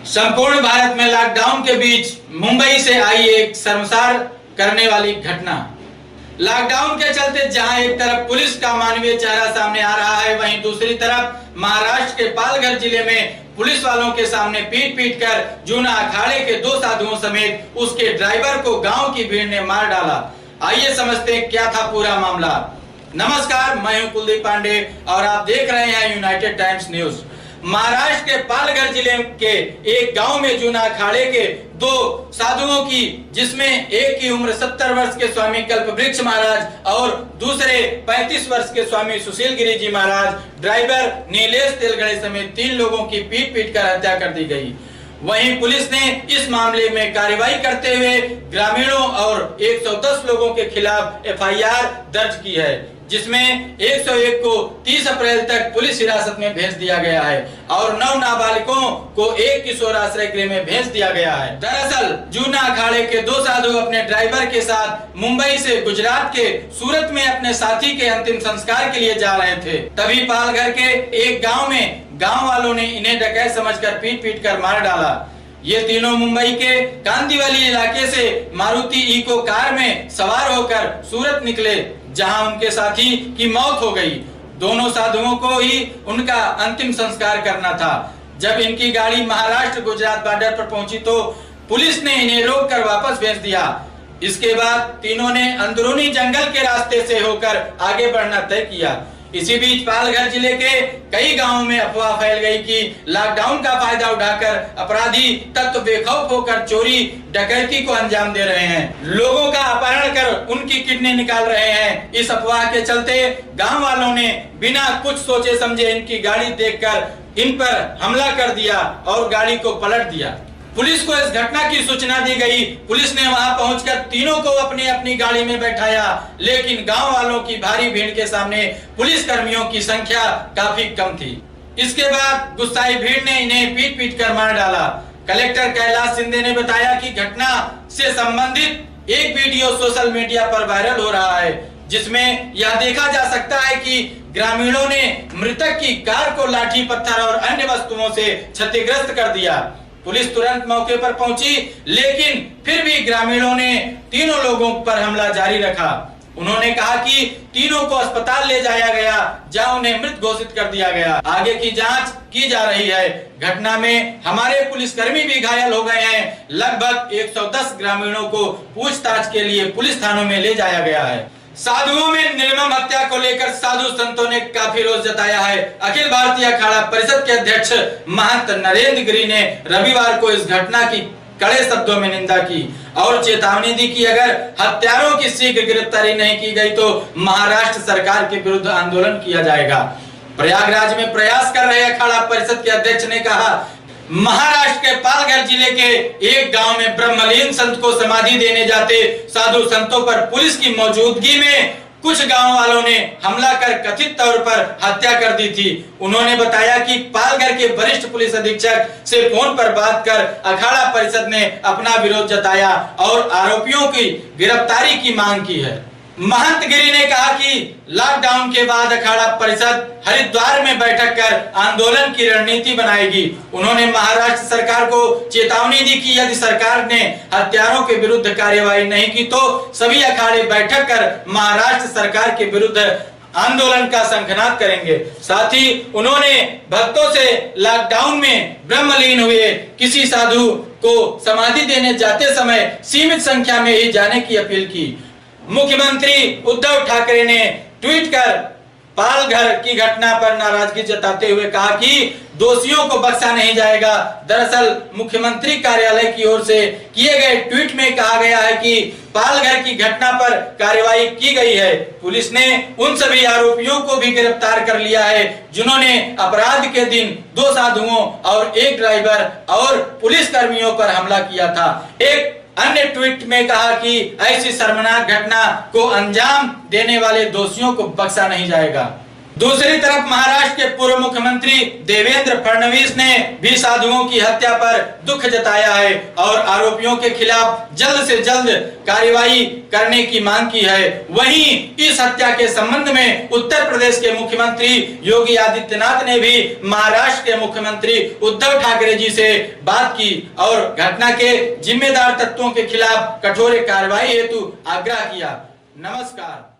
संपूर्ण भारत में लॉकडाउन के बीच मुंबई से आई एक शर्मसार करने वाली घटना। लॉकडाउन के चलते जहां एक तरफ पुलिस का मानवीय चेहरा सामने आ रहा है, वहीं दूसरी तरफ महाराष्ट्र के पालघर जिले में पुलिस वालों के सामने पीट पीट कर जूना अखाड़े के 2 साधुओं समेत उसके ड्राइवर को गांव की भीड़ ने मार डाला। आइए समझते हैं क्या था पूरा मामला। नमस्कार, मैं हूं कुलदीप पांडे और आप देख रहे हैं यूनाइटेड टाइम्स न्यूज। महाराष्ट्र के पालघर जिले के एक गांव में जूना अखाड़े के 2 साधुओं की, जिसमें एक की उम्र 70 वर्ष के स्वामी कल्पवृक्ष महाराज और दूसरे 35 वर्ष के स्वामी सुशील गिरी जी महाराज, ड्राइवर नीलेश तेलगड़े समेत 3 लोगों की पीट पीट कर हत्या कर दी गई। वहीं पुलिस ने इस मामले में कार्रवाई करते हुए ग्रामीणों और 110 लोगों के खिलाफ एफआईआर दर्ज की है, जिसमें 101 को 30 अप्रैल तक पुलिस हिरासत में भेज दिया गया है और 9 नाबालिगों को एक किशोर आश्रय गृह में भेज दिया गया है। दरअसल जूना अखाड़े के 2 साधु अपने ड्राइवर के साथ मुंबई से गुजरात के सूरत में अपने साथी के अंतिम संस्कार के लिए जा रहे थे। तभी पालघर के एक गाँव में गाँव वालों ने इन्हें डकैत समझकर पीट पीट कर मार डाला। ये तीनों मुंबई के कांदिवली इलाके से मारुति इको कार में सवार होकर सूरत निकले, जहां उनके साथी की मौत हो गई। दोनों साधुओं को ही उनका अंतिम संस्कार करना था। जब इनकी गाड़ी महाराष्ट्र गुजरात बॉर्डर पर पहुंची तो पुलिस ने इन्हें रोककर वापस भेज दिया। इसके बाद तीनों ने अंदरूनी जंगल के रास्ते से होकर आगे बढ़ना तय किया। इसी बीच पालघर जिले के कई गांवों में अफवाह फैल गई कि लॉकडाउन का फायदा उठाकर अपराधी तत्व बेखौफ होकर चोरी डकैती को अंजाम दे रहे हैं, लोगों का अपहरण कर उनकी किडनी निकाल रहे हैं। इस अफवाह के चलते गांव वालों ने बिना कुछ सोचे समझे इनकी गाड़ी देखकर इन पर हमला कर दिया और गाड़ी को पलट दिया। पुलिस को इस घटना की सूचना दी गई। पुलिस ने वहां पहुंचकर तीनों को अपनी अपनी गाड़ी में बैठाया, लेकिन गांव वालों की भारी भीड़ के सामने पुलिस कर्मियों की संख्या काफी कम थी। इसके बाद गुस्साई भीड़ ने इन्हें पीट पीट कर मार डाला। कलेक्टर कैलाश शिंदे ने बताया कि घटना से संबंधित एक वीडियो सोशल मीडिया पर वायरल हो रहा है, जिसमें यह देखा जा सकता है कि ग्रामीणों ने मृतक की कार को लाठी पत्थर और अन्य वस्तुओं से क्षतिग्रस्त कर दिया। पुलिस तुरंत मौके पर पहुंची, लेकिन फिर भी ग्रामीणों ने तीनों लोगों पर हमला जारी रखा। उन्होंने कहा कि तीनों को अस्पताल ले जाया गया, जहां उन्हें मृत घोषित कर दिया गया। आगे की जांच की जा रही है। घटना में हमारे पुलिसकर्मी भी घायल हो गए हैं। लगभग 110 ग्रामीणों को पूछताछ के लिए पुलिस थानों में ले जाया गया है। साधुओं में निर्मम हत्या को लेकर साधु संतों ने काफी रोष जताया है। अखिल भारतीय अखाड़ा परिषद के अध्यक्ष महंत नरेंद्र गिरी ने रविवार को इस घटना की कड़े शब्दों में निंदा की और चेतावनी दी कि अगर हत्यारों की शीघ्र गिरफ्तारी नहीं की गई तो महाराष्ट्र सरकार के विरुद्ध आंदोलन किया जाएगा। प्रयागराज में प्रयास कर रहे अखाड़ा परिषद के अध्यक्ष ने कहा, महाराष्ट्र के पालघर जिले के एक गांव में ब्रह्मलीन संत को समाधि देने जाते साधु संतों पर पुलिस की मौजूदगी में कुछ गांव वालों ने हमला कर कथित तौर पर हत्या कर दी थी। उन्होंने बताया कि पालघर के वरिष्ठ पुलिस अधीक्षक से फोन पर बात कर अखाड़ा परिषद ने अपना विरोध जताया और आरोपियों की गिरफ्तारी की मांग की है। महंत गिरी ने कहा कि लॉकडाउन के बाद अखाड़ा परिषद हरिद्वार में बैठक कर आंदोलन की रणनीति बनाएगी। उन्होंने महाराष्ट्र सरकार को चेतावनी दी कि यदि सरकार ने हत्यारों के विरुद्ध कार्यवाही नहीं की तो सभी अखाड़े बैठक कर महाराष्ट्र सरकार के विरुद्ध आंदोलन का शंखनाद करेंगे। साथ ही उन्होंने भक्तों से लॉकडाउन में ब्रह्मलीन हुए किसी साधु को समाधि देने जाते समय सीमित संख्या में ही जाने की अपील की। मुख्यमंत्री उद्धव ठाकरे ने ट्वीट कर पालघर की घटना पर नाराजगी जताते हुए कहा कि दोषियों को बख्शा नहीं जाएगा। दरअसल मुख्यमंत्री कार्यालय की ओर से किए गए ट्वीट में कहा गया है कि पालघर की घटना पर कार्रवाई की गई है। पुलिस ने उन सभी आरोपियों को भी गिरफ्तार कर लिया है जिन्होंने अपराध के दिन 2 साधुओं और 1 ड्राइवर और पुलिस कर्मियों पर हमला किया था। एक अन्य ट्वीट में कहा कि ऐसी शर्मनाक घटना को अंजाम देने वाले दोषियों को बख्शा नहीं जाएगा। दूसरी तरफ महाराष्ट्र के पूर्व मुख्यमंत्री देवेंद्र फडणवीस ने भी साधुओं की हत्या पर दुख जताया है और आरोपियों के खिलाफ जल्द से जल्द कार्रवाई करने की मांग की है। वहीं इस हत्या के संबंध में उत्तर प्रदेश के मुख्यमंत्री योगी आदित्यनाथ ने भी महाराष्ट्र के मुख्यमंत्री उद्धव ठाकरे जी से बात की और घटना के जिम्मेदार तत्वों के खिलाफ कठोर कार्रवाई हेतु आग्रह किया। नमस्कार।